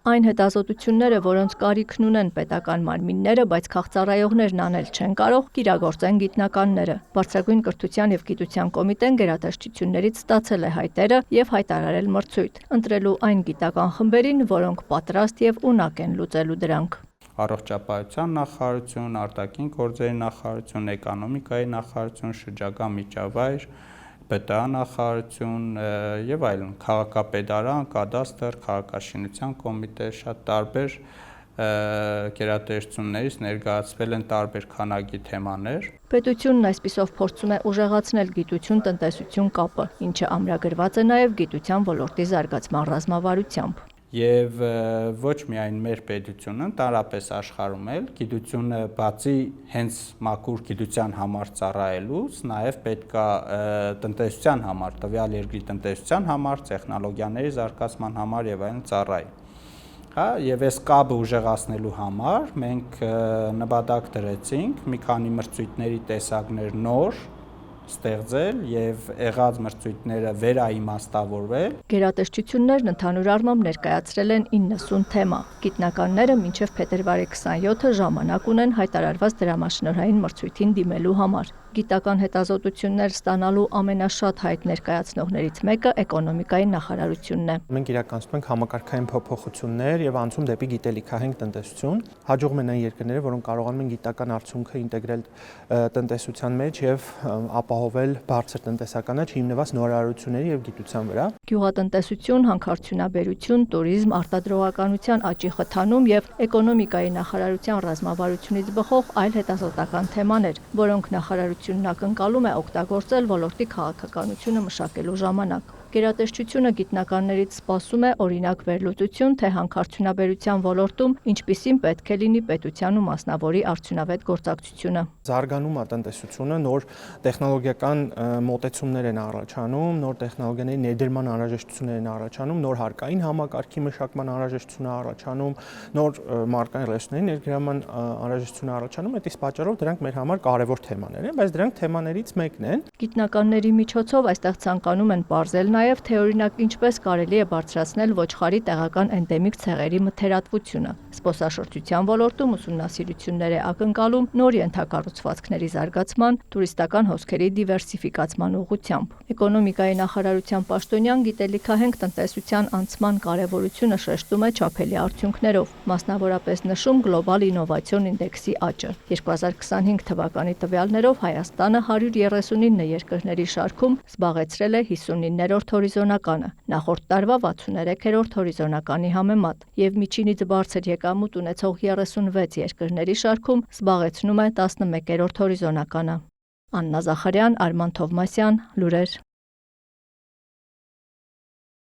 Այն հետազոտությունները, որոնց կարիքն ունեն պետական մարմինները, բայց քաղծառայողներն անել չեն կարող, կիրագործեն գիտնականները։ Բարձրագույն կրթության և գիտության կոմիտեն գերատեսչություններից ստացել է հայտերը և հայտարարել մրցույթ, ընտրելու այն գիտական խմբերին, որոնք պատրաստ և ունակ են լուծելու դրանք։ Առողջապահության նախարարություն, արտաքին գործերի նախարարություն, էկոնոմիկայի նախարարություն, շրջակա միջավայր, ԲՏԱ նախարարություն եւ այլն, քաղաքապետարան, կադաստր, քաղաքաշինության կոմիտե, շատ տարբեր գերատեսչություններից ներկայացվել են տարբեր քանակի թեմաներ։ Պետությունն այսպիսով փորձում է ուժեղացնել գիտություն-տնտեսություն կապը, ինչը ամրագրված է նաև գիտության ոլորտի զարգացման ռազմավարությամբ։ Եվ ոչ միայն մեր պետությունը, տարապես աշխարհում էլ գիտությունը բացի հենց մաքուր գիտության համար ծառայելուց, նաև պետքա տնտեսության համար, տվյալ երկրի տնտեսության համար, տեխնոլոգիաների զարգացման համար եւ այլն ծառայի։ Եվ այս կապը ուժեղացնելու համար մենք նպատակ դրեցինք մի քանի մրցույթների տեսակներ նոր ստեղծել եւ եղած մրցույթները վերաիմաստավորվել։ Գերատեսչություններն ընդհանուր առմամբ ներկայացրել են 90 թեմա։ Գիտնականները մինչև փետրվարի 27-ը ժամանակ ունեն հայտարարված դրամաշնորհային մրցույթին դիմելու համար։ Գիտական հետազոտություններ ստանալու ամենաշատ հայտ ներկայացնողներից մեկը էկոնոմիկայի նախարարությունն է։ Մենք իրականացնում ենք համակարգային փոփոխություններ եւ անցում դեպի գիտելիքահենք տնտեսություն։ Հաջողում են այն երկրները, որոնք կարողանում են գիտական արդյունքը ինտեգրել տնտեսության մեջ եւ ապահովել բարձր տնտեսական աճ հիմնված նորարարությունների եւ գիտության վրա։ Գյուղատնտեսություն, հանքարդյունաբերություն, տուրիզմ, արտադրողականության աճի խթանում եւ էկոնոմիկայի նախարարության ռազմավարությունից բխող այլ հետազոտական թեմաներ, որոնք նախարարությունն ակնկալում է օգտագործել ոլորտի քաղաքականությունը մշակելու ժամանակ։ Գերատեսչությունը գիտնականներից սպասում է օրինակ վերլուծություն, թե հանքարդյունաբերության ոլորտում ինչպիսին պետք է լինի պետության ու մասնավորի արդյունավետ գործակցությունը։ Զարգանում է տնտեսությունը, նոր տեխնոլոգիական մոտեցումներ են առաջանում, նոր տեխնոլոգիաների ներդրման անհրաժեշտություններ են առաջանում, նոր հարկային համակարգի մշակման անհրաժեշտություն է առաջանում, նոր մարկային ռեսուրսների ներգրավման անհրաժեշտություն է առաջանում, այդ իսկ պատճառով դրանք մեր համար կարևոր թեմաներ են, բայց դրանք թեմաներից մեկն են։ Գիտնականների միջոցով այստեղ ցանկանում են բարձել նաև, թե օրինակ ինչպես կարելի է բարձրացնել ոչխարի տեղական էնդեմիկ ցեղերի մթերատվությունը։ Զբոսաշրջության ոլորտում ուսումնասիրություններ է ակնկալում նոր ենթակառուցվածքների զարգացման, տուրիստական հոսքերի դիվերսիֆիկացման ուղղությամբ։ Էկոնոմիկայի նախարարության պաշտոնյան գիտելիքահենք տնտեսության անցման կարևորությունը շեշտում է չափելի արդյունքներով, մասնավորապես նշում գլոբալ ինովացիոն ինդեքսի աճը։ 2025 թվականի տվյալներով Հայաստանը 139 երկրների շարքում զբաղեցրել է 59-րդ հորիզոնականը, նախորդ տարվա 63-րդ հորիզոնականի համեմատ, եւ միջինից բարձր եկամուտ ունեցող 36 երկրների շարքում զբաղեցնում է 11-րդ հորիզոնականը։ Աննա Զախարյան, Արման Թովմասյան, լուրեր։